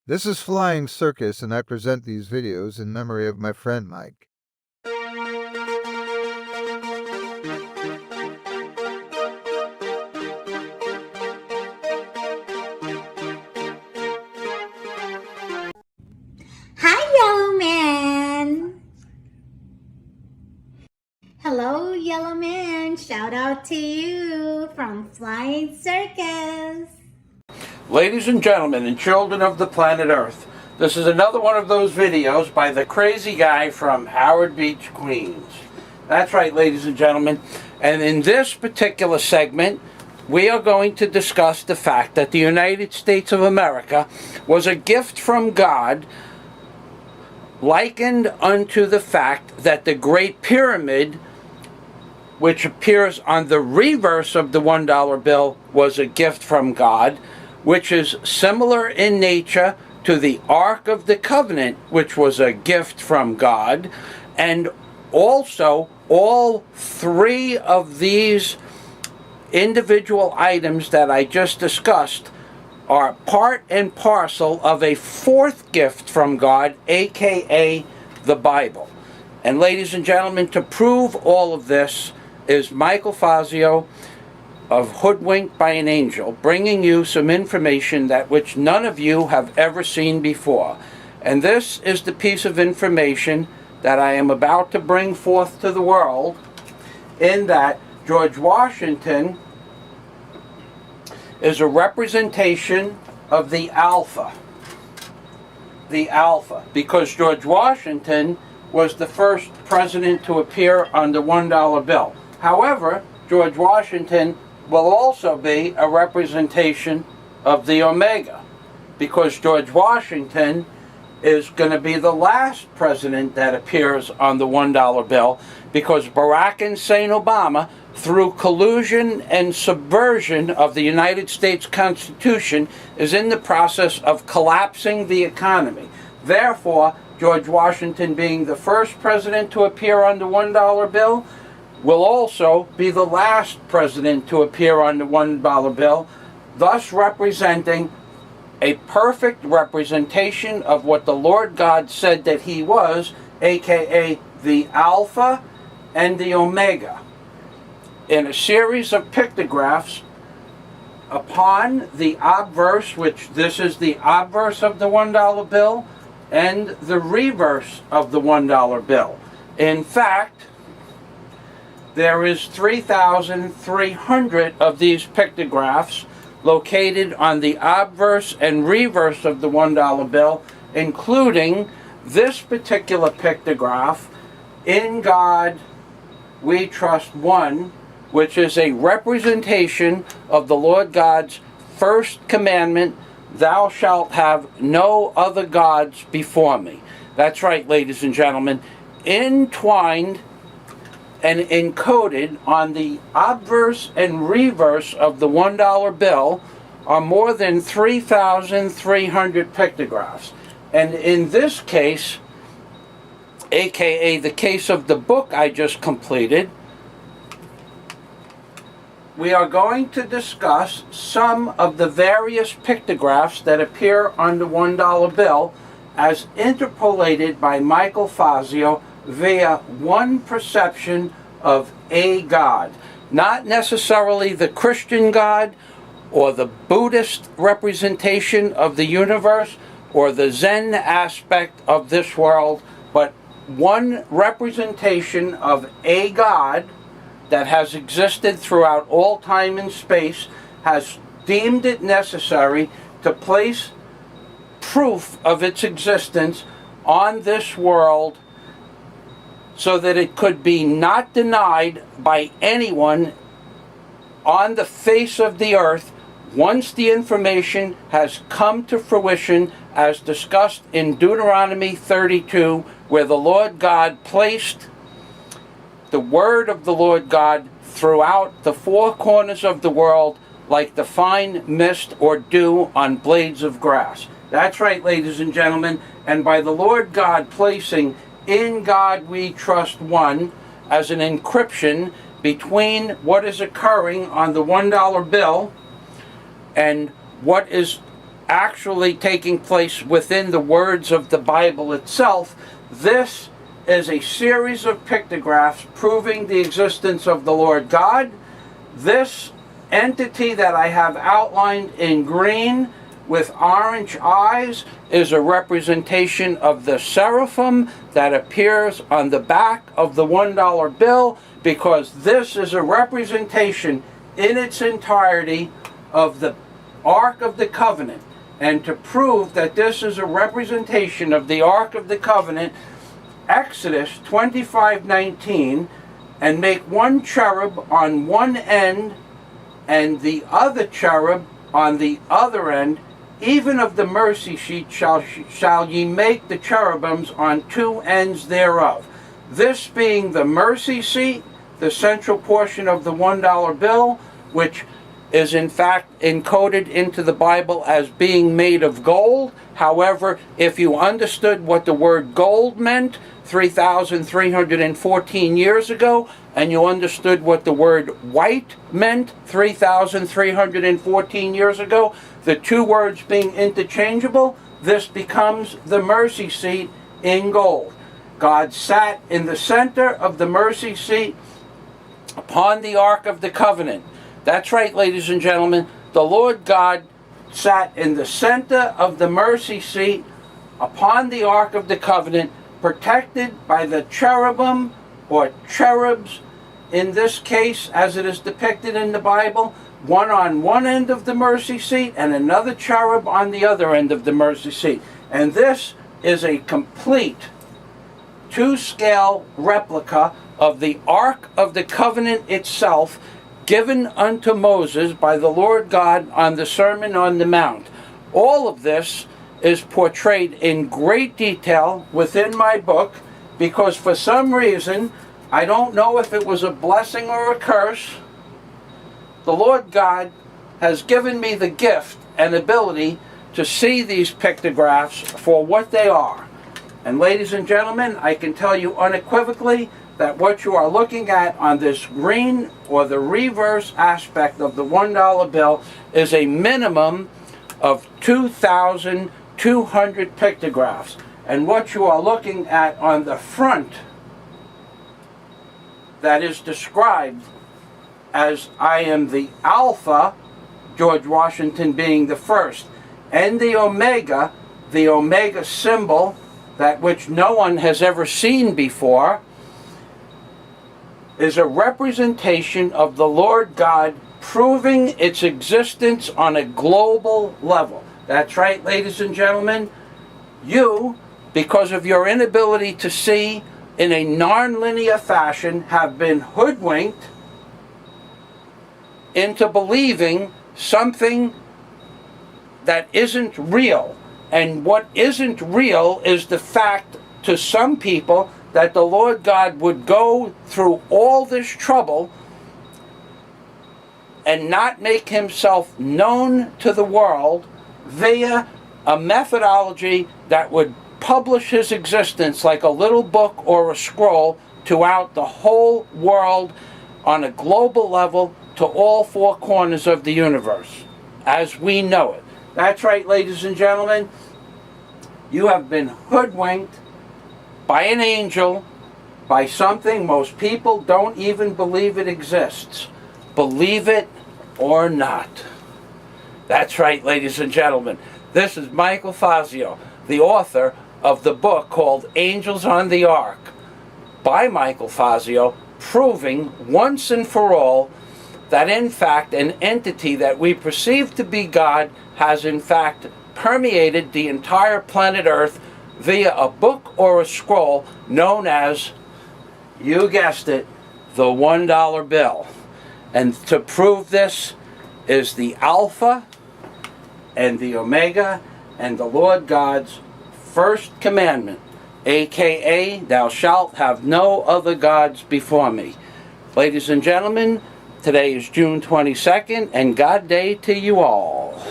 This is Flying Circus, and I present these videos in memory of my friend Mike. Hi, Yellow Man! Hello, Yellow Man. Shout out to you from Flying Circus. Ladies and gentlemen and children of the planet Earth, this is another one of those videos by the crazy guy from Howard Beach, Queens. That's right, ladies and gentlemen. And in this particular segment, we are going to discuss the fact that the United States of America was a gift from God, likened unto the fact that the Great Pyramid, which appears on the reverse of the $1 bill, was a gift from God, which is similar in nature to the Ark of the Covenant, which was a gift from God. And also, all three of these individual items that I just discussed are part and parcel of a fourth gift from God, aka the Bible. And ladies and gentlemen, to prove all of this is Michael Fazio of Hoodwinked by an Angel, bringing you some information that which none of you have ever seen before. And this is the piece of information that I am about to bring forth to the world, in that George Washington is a representation of the Alpha. The Alpha, because George Washington was the first president to appear on the $1 bill. However, George Washington will also be a representation of the Omega, because George Washington is going to be the last president that appears on the $1 bill, because Barack Hussein Obama, through collusion and subversion of the United States Constitution, is in the process of collapsing the economy. Therefore, George Washington, being the first president to appear on the $1 bill, will also be the last president to appear on the $1 bill, thus representing a perfect representation of what the Lord God said that he was, aka the Alpha and the Omega, in a series of pictographs upon the obverse, which this is the obverse of the $1 bill, and the reverse of the $1 bill. In fact, there is 3,300 of these pictographs located on the obverse and reverse of the $1 bill, including this particular pictograph, "In God We Trust One," which is a representation of the Lord God's first commandment, "Thou shalt have no other gods before me." That's right, ladies and gentlemen. Entwined and encoded on the obverse and reverse of the $1 bill are more than 3,300 pictographs. And in this case, aka the case of the book I just completed, we are going to discuss some of the various pictographs that appear on the $1 bill as interpolated by Michael Fazio via one perception of a God. Not necessarily the Christian God or the Buddhist representation of the universe or the Zen aspect of this world, but one representation of a God that has existed throughout all time and space, has deemed it necessary to place proof of its existence on this world so that it could be not denied by anyone on the face of the earth once the information has come to fruition, as discussed in Deuteronomy 32, where the Lord God placed the word of the Lord God throughout the four corners of the world like the fine mist or dew on blades of grass. That's right, ladies and gentlemen. And by the Lord God placing "In God We Trust One" as an encryption between what is occurring on the $1 bill and what is actually taking place within the words of the Bible itself. This is a series of pictographs proving the existence of the Lord God. This entity that I have outlined in green with orange eyes is a representation of the seraphim that appears on the back of the $1 bill, because this is a representation in its entirety of the Ark of the Covenant. And to prove that this is a representation of the Ark of the Covenant, Exodus 25:19, and make one cherub on one end and the other cherub on the other end, even of the mercy seat shall ye make the cherubims on two ends thereof. This being the mercy seat, the central portion of the $1 bill, which is in fact encoded into the Bible as being made of gold. However, if you understood what the word gold meant 3,314 years ago, and you understood what the word white meant 3,314 years ago, the two words being interchangeable, this becomes the mercy seat in gold. God sat in the center of the mercy seat upon the Ark of the Covenant. That's right, ladies and gentlemen. The Lord God sat in the center of the mercy seat upon the Ark of the Covenant, protected by the cherubim or cherubs, in this case, as it is depicted in the Bible, one on one end of the mercy seat and another cherub on the other end of the mercy seat. And this is a complete two-scale replica of the Ark of the Covenant itself, given unto Moses by the Lord God on the Sermon on the Mount. All of this is portrayed in great detail within my book, because for some reason, I don't know if it was a blessing or a curse, the Lord God has given me the gift and ability to see these pictographs for what they are. And ladies and gentlemen, I can tell you unequivocally that what you are looking at on this green or the reverse aspect of the $1 bill is a minimum of 2,200 pictographs. And what you are looking at on the front, that is described as I am the Alpha, George Washington being the first, and the Omega symbol, that which no one has ever seen before, is a representation of the Lord God proving its existence on a global level. That's right, ladies and gentlemen. You, because of your inability to see in a non-linear fashion, have been hoodwinked into believing something that isn't real. And what isn't real is the fact to some people that the Lord God would go through all this trouble and not make himself known to the world via a methodology that would publish his existence like a little book or a scroll throughout the whole world on a global level to all four corners of the universe as we know it. That's right, ladies and gentlemen. You have been hoodwinked by an angel, by something most people don't even believe it exists. Believe it or not. That's right, ladies and gentlemen. This is Michael Fazio, the author of the book called Angels on the Ark, by Michael Fazio, proving once and for all that in fact an entity that we perceive to be God has in fact permeated the entire planet Earth via a book or a scroll known as, you guessed it, the $1 bill. And to prove this is the Alpha and the Omega and the Lord God's first commandment, aka thou shalt have no other gods before me. Ladies and gentlemen, today is June 22nd, and God day to you all.